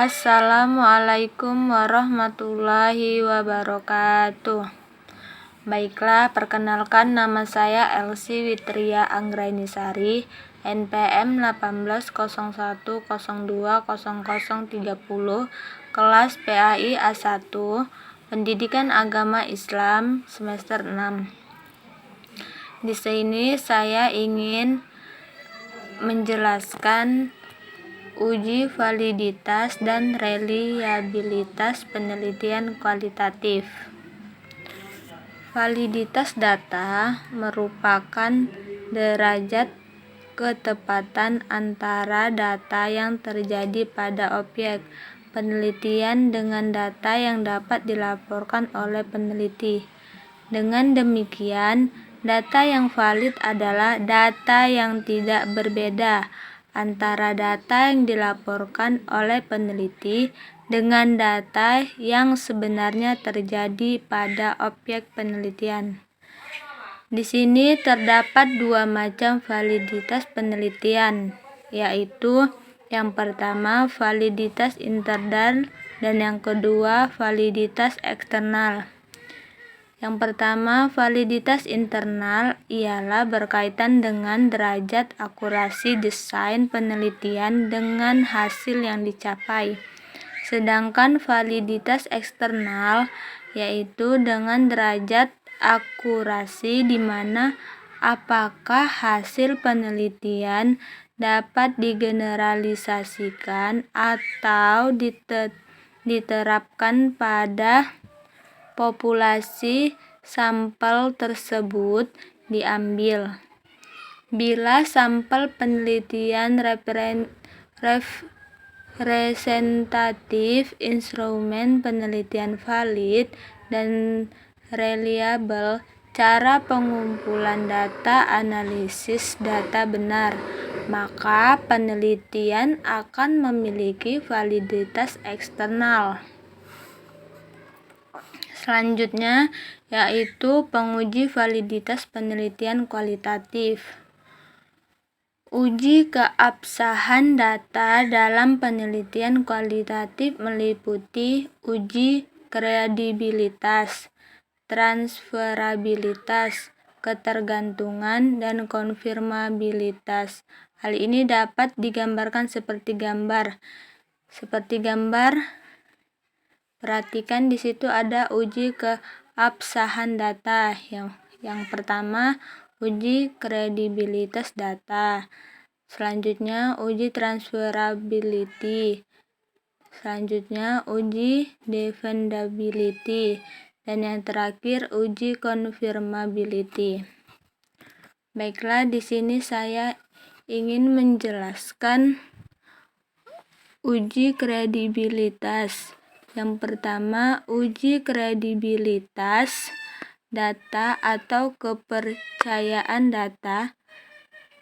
Assalamualaikum warahmatullahi wabarakatuh. Baiklah, perkenalkan nama saya Elsie Witria Anggrainisari, NPM 1801020030, kelas PAI A1, Pendidikan Agama Islam semester 6. Di sini saya ingin menjelaskan uji validitas dan reliabilitas penelitian kualitatif. Validitas data merupakan derajat ketepatan antara data yang terjadi pada objek penelitian dengan data yang dapat dilaporkan oleh peneliti. Dengan demikian, data yang valid adalah data yang tidak berbeda antara data yang dilaporkan oleh peneliti dengan data yang sebenarnya terjadi pada objek penelitian. Di sini terdapat dua macam validitas penelitian, yaitu yang pertama validitas internal dan yang kedua validitas eksternal. Yang pertama, validitas internal ialah berkaitan dengan derajat akurasi desain penelitian dengan hasil yang dicapai. Sedangkan validitas eksternal yaitu dengan derajat akurasi di mana apakah hasil penelitian dapat digeneralisasikan atau diterapkan pada populasi sampel tersebut diambil. Bila sampel penelitian representatif, instrumen penelitian valid dan reliable, cara pengumpulan data analisis data benar, maka penelitian akan memiliki validitas eksternal. Selanjutnya yaitu penguji validitas penelitian kualitatif. Uji keabsahan data dalam penelitian kualitatif meliputi uji kredibilitas, transferabilitas, ketergantungan, dan konfirmabilitas. Hal ini dapat digambarkan seperti gambar. Perhatikan di situ ada uji keabsahan data. Yang pertama, uji kredibilitas data. Selanjutnya, uji transferability. Selanjutnya, uji defendability. Dan yang terakhir, uji confirmability. Baiklah, di sini saya ingin menjelaskan uji kredibilitas. Yang pertama, uji kredibilitas data atau kepercayaan data.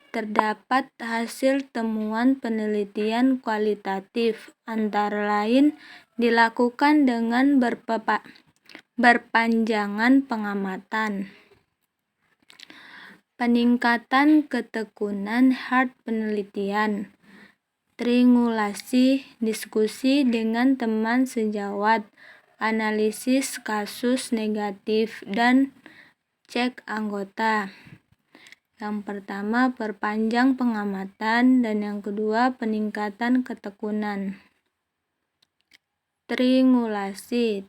Terdapat hasil temuan penelitian kualitatif, antara lain dilakukan dengan berpanjangan pengamatan, peningkatan ketekunan hard penelitian, triangulasi, diskusi dengan teman sejawat, analisis kasus negatif, dan cek anggota. Yang pertama, perpanjang pengamatan, dan yang kedua, peningkatan ketekunan. Triangulasi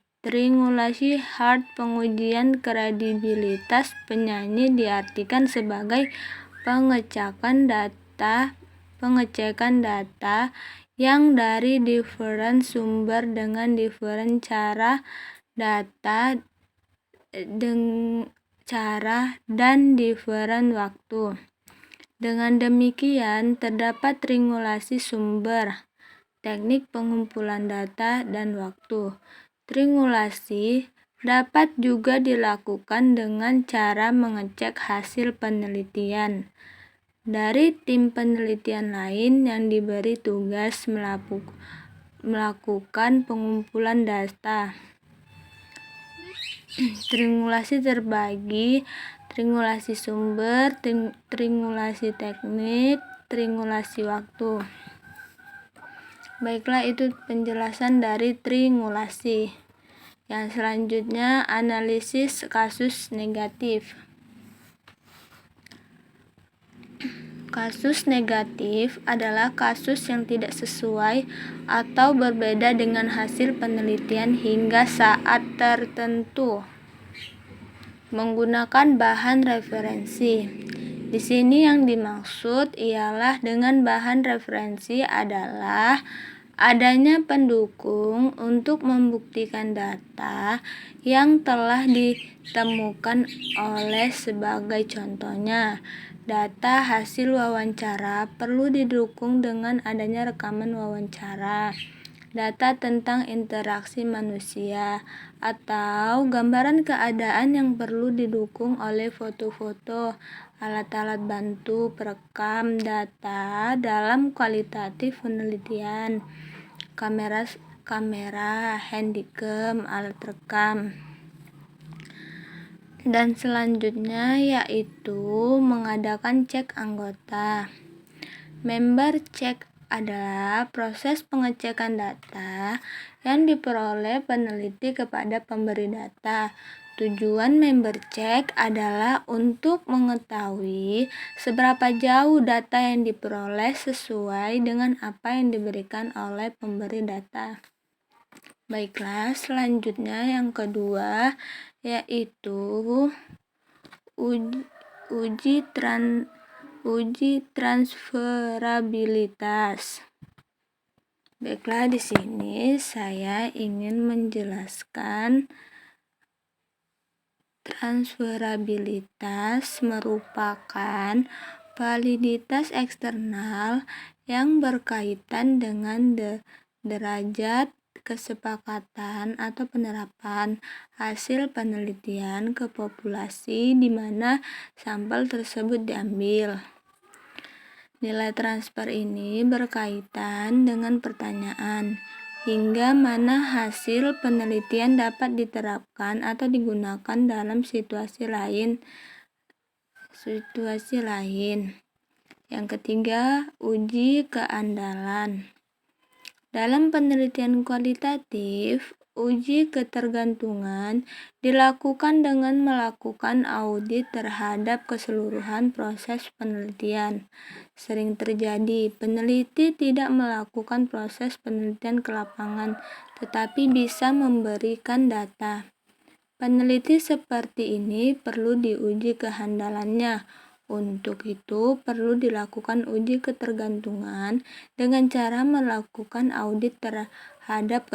hard pengujian kredibilitas penyanyi diartikan sebagai pengecekan data yang dari different sumber dengan different cara dan different waktu. Dengan demikian, terdapat triangulasi sumber, teknik pengumpulan data, dan waktu. Triangulasi dapat juga dilakukan dengan cara mengecek hasil penelitian dari tim penelitian lain yang diberi tugas melakukan pengumpulan data. Triangulasi terbagi: triangulasi sumber, triangulasi teknik, triangulasi waktu. Baiklah, itu penjelasan dari triangulasi. Yang selanjutnya, analisis kasus negatif. Kasus negatif adalah kasus yang tidak sesuai atau berbeda dengan hasil penelitian hingga saat tertentu. Menggunakan bahan referensi. Di sini yang dimaksud ialah dengan bahan referensi adalah adanya pendukung untuk membuktikan data yang telah ditemukan oleh sebagai contohnya. Data hasil wawancara perlu didukung dengan adanya rekaman wawancara, data tentang interaksi manusia, atau gambaran keadaan yang perlu didukung oleh foto-foto, alat-alat bantu perekam data dalam kualitatif penelitian, kamera, handycam, alat rekam. Dan selanjutnya yaitu mengadakan cek anggota. Member check adalah proses pengecekan data yang diperoleh peneliti kepada pemberi data. Tujuan member check adalah untuk mengetahui seberapa jauh data yang diperoleh sesuai dengan apa yang diberikan oleh pemberi data. Baiklah, selanjutnya yang kedua yaitu uji transferabilitas. Baiklah, di sini saya ingin menjelaskan transferabilitas merupakan validitas eksternal yang berkaitan dengan derajat kesepakatan atau penerapan hasil penelitian ke populasi di mana sampel tersebut diambil. Nilai transfer ini berkaitan dengan pertanyaan hingga mana hasil penelitian dapat diterapkan atau digunakan dalam situasi lain. Yang ketiga, uji keandalan. Dalam penelitian kualitatif, uji ketergantungan dilakukan dengan melakukan audit terhadap keseluruhan proses penelitian. Sering terjadi peneliti tidak melakukan proses penelitian ke lapangan, tetapi bisa memberikan data. Peneliti seperti ini perlu diuji kehandalannya. Untuk itu, perlu dilakukan uji ketergantungan dengan cara melakukan audit terhadap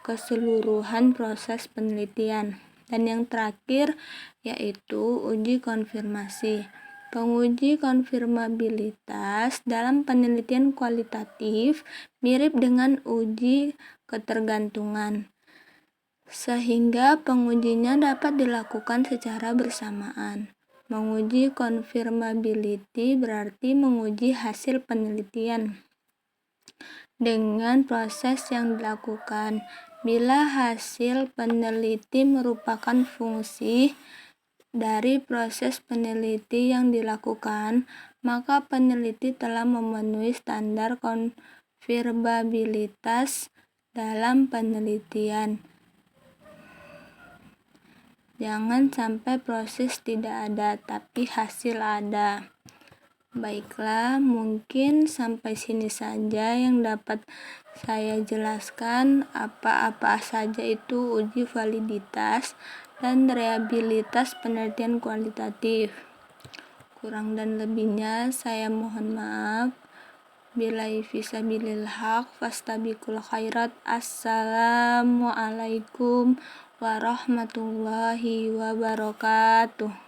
keseluruhan proses penelitian. Dan yang terakhir, yaitu uji konfirmasi. Penguji konfirmabilitas dalam penelitian kualitatif mirip dengan uji ketergantungan, sehingga pengujinya dapat dilakukan secara bersamaan. Menguji confirmability berarti menguji hasil penelitian dengan proses yang dilakukan. Bila hasil peneliti merupakan fungsi dari proses peneliti yang dilakukan, maka peneliti telah memenuhi standar konfirmabilitas dalam penelitian. Jangan sampai proses tidak ada, tapi hasil ada. Baiklah, mungkin sampai sini saja yang dapat saya jelaskan. Apa saja itu uji validitas dan reliabilitas penelitian kualitatif. Kurang dan lebihnya saya mohon maaf. Billahi fisabilil haq fastabiqul khairat. Assalamualaikum warahmatullahi wabarakatuh.